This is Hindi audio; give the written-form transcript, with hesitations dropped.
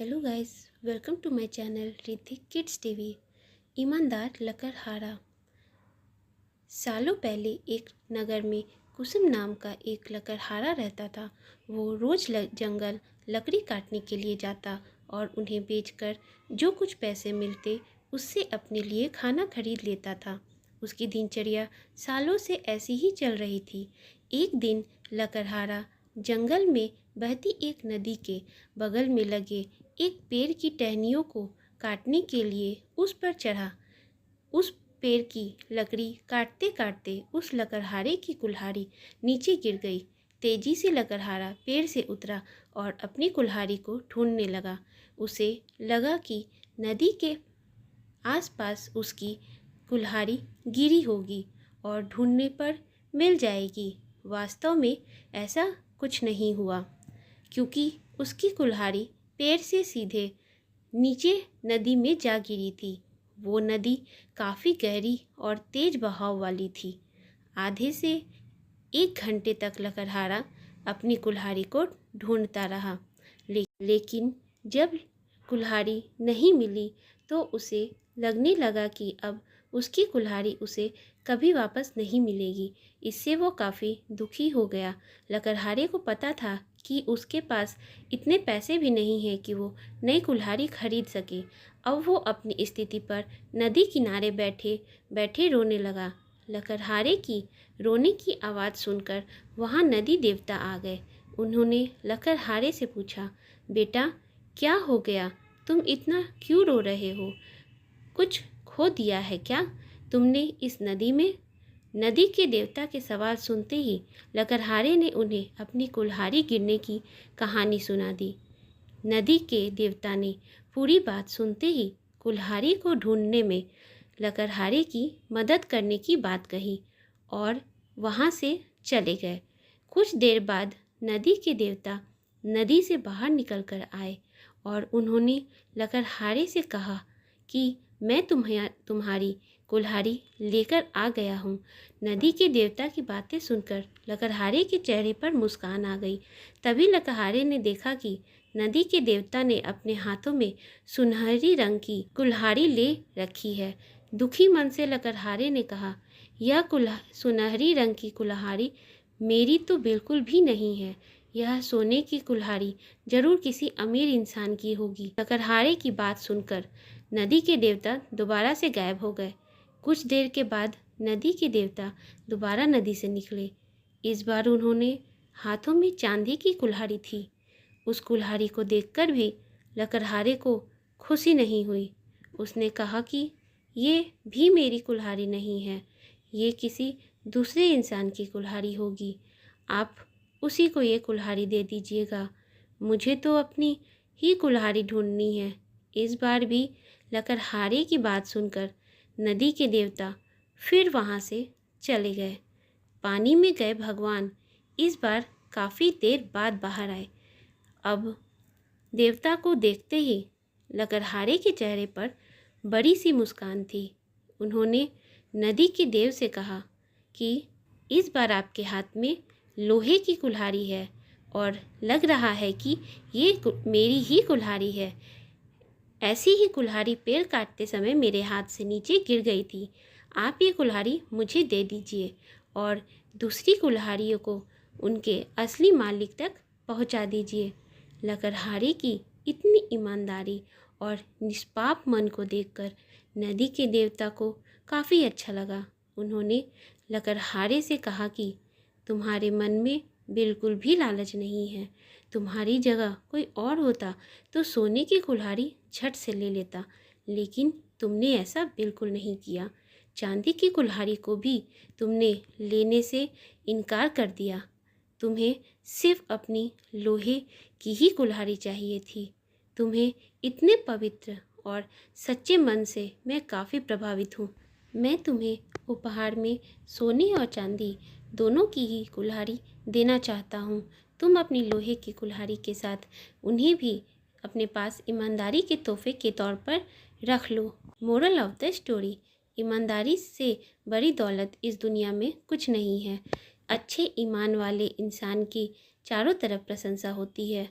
Hello guys, welcome to my channel Ritik kids TV. ईमानदार लकड़हारा। सालों पहले एक नगर में कुसुम नाम का एक लकड़हारा रहता था। वो रोज जंगल लकड़ी काटने के लिए जाता और उन्हें बेचकर जो कुछ पैसे मिलते उससे अपने लिए खाना खरीद लेता था। उसकी दिनचर्या सालों से ऐसी ही चल रही थी। एक दिन लकड़हारा जंगल में बहती एक नदी के बगल में लगे एक पेड़ की टहनियों को काटने के लिए उस पर चढ़ा। उस पेड़ की लकड़ी काटते काटते उस लकड़हारे की कुल्हाड़ी नीचे गिर गई। तेजी से लकड़हारा पेड़ से उतरा और अपनी कुल्हाड़ी को ढूंढने लगा। उसे लगा कि नदी के आसपास उसकी कुल्हाड़ी गिरी होगी और ढूंढने पर मिल जाएगी। वास्तव में ऐसा कुछ नहीं हुआ, क्योंकि उसकी कुल्हाड़ी पेड़ से सीधे नीचे नदी में जा गिरी थी। वो नदी काफ़ी गहरी और तेज बहाव वाली थी। आधे से 1 घंटे तक लकड़हारा अपनी कुल्हाड़ी को ढूंढता रहा, लेकिन जब कुल्हाड़ी नहीं मिली तो उसे लगने लगा कि अब उसकी कुल्हाड़ी उसे कभी वापस नहीं मिलेगी। इससे वो काफ़ी दुखी हो गया। लकड़हारे को पता था कि उसके पास इतने पैसे भी नहीं हैं कि वो नई कुल्हाड़ी खरीद सके। अब वो अपनी स्थिति पर नदी किनारे बैठे बैठे रोने लगा। लकड़हारे की रोने की आवाज़ सुनकर वहाँ नदी देवता आ गए। उन्होंने लकड़हारे से पूछा, बेटा क्या हो गया? तुम इतना क्यों रो रहे हो? कुछ खो दिया है क्या तुमने इस नदी में? नदी के देवता के सवाल सुनते ही लकड़हारे ने उन्हें अपनी कुल्हाड़ी गिरने की कहानी सुना दी। नदी के देवता ने पूरी बात सुनते ही कुल्हाड़ी को ढूंढने में लकड़हारे की मदद करने की बात कही और वहाँ से चले गए। कुछ देर बाद नदी के देवता नदी से बाहर निकल कर आए और उन्होंने लकड़हारे से कहा कि मैं तुम्हारी कुल्हाड़ी लेकर आ गया हूँ। नदी के देवता की बातें सुनकर लकड़हारे के चेहरे पर मुस्कान आ गई। तभी लकड़हारे ने देखा कि नदी के देवता ने अपने हाथों में सुनहरी रंग की कुल्हाड़ी ले रखी है। दुखी मन से लकड़हारे ने कहा, यह सुनहरी रंग की कुल्हाड़ी मेरी तो बिल्कुल भी नहीं है। यह सोने की कुल्हाड़ी जरूर किसी अमीर इंसान की होगी। लकड़हारे की बात सुनकर नदी के देवता दोबारा से गायब हो गए। कुछ देर के बाद नदी के देवता दोबारा नदी से निकले। इस बार उन्होंने हाथों में चांदी की कुल्हाड़ी थी। उस कुल्हाड़ी को देखकर भी लकड़हारे को खुशी नहीं हुई। उसने कहा कि ये भी मेरी कुल्हाड़ी नहीं है, ये किसी दूसरे इंसान की कुल्हाड़ी होगी। आप उसी को ये कुल्हाड़ी दे दीजिएगा। मुझे तो अपनी ही कुल्हाड़ी ढूंढनी है। इस बार भी लकड़हारे की बात सुनकर नदी के देवता फिर वहाँ से चले गए। पानी में गए भगवान इस बार काफ़ी देर बाद बाहर आए। अब देवता को देखते ही लकड़हारे के चेहरे पर बड़ी सी मुस्कान थी। उन्होंने नदी के देव से कहा कि इस बार आपके हाथ में लोहे की कुल्हाड़ी है और लग रहा है कि ये मेरी ही कुल्हाड़ी है। ऐसी ही कुल्हाड़ी पेड़ काटते समय मेरे हाथ से नीचे गिर गई थी। आप ये कुल्हाड़ी मुझे दे दीजिए और दूसरी कुल्हाड़ियों को उनके असली मालिक तक पहुंचा दीजिए। लकड़हारे की इतनी ईमानदारी और निष्पाप मन को देखकर नदी के देवता को काफ़ी अच्छा लगा। उन्होंने लकड़हारे से कहा कि तुम्हारे मन में बिल्कुल भी लालच नहीं है। तुम्हारी जगह कोई और होता तो सोने की कुल्हाड़ी झट से ले लेता, लेकिन तुमने ऐसा बिल्कुल नहीं किया। चांदी की कुल्हाड़ी को भी तुमने लेने से इनकार कर दिया। तुम्हें सिर्फ अपनी लोहे की ही कुल्हाड़ी चाहिए थी। तुम्हें इतने पवित्र और सच्चे मन से मैं काफ़ी प्रभावित हूँ। मैं तुम्हें उपहार में सोने और चांदी दोनों की ही कुल्हाड़ी देना चाहता हूँ। तुम अपनी लोहे की कुल्हाड़ी के साथ उन्हें भी अपने पास ईमानदारी के तोहफे के तौर पर रख लो। मोरल ऑफ द स्टोरी, ईमानदारी से बड़ी दौलत इस दुनिया में कुछ नहीं है। अच्छे ईमान वाले इंसान की चारों तरफ प्रशंसा होती है।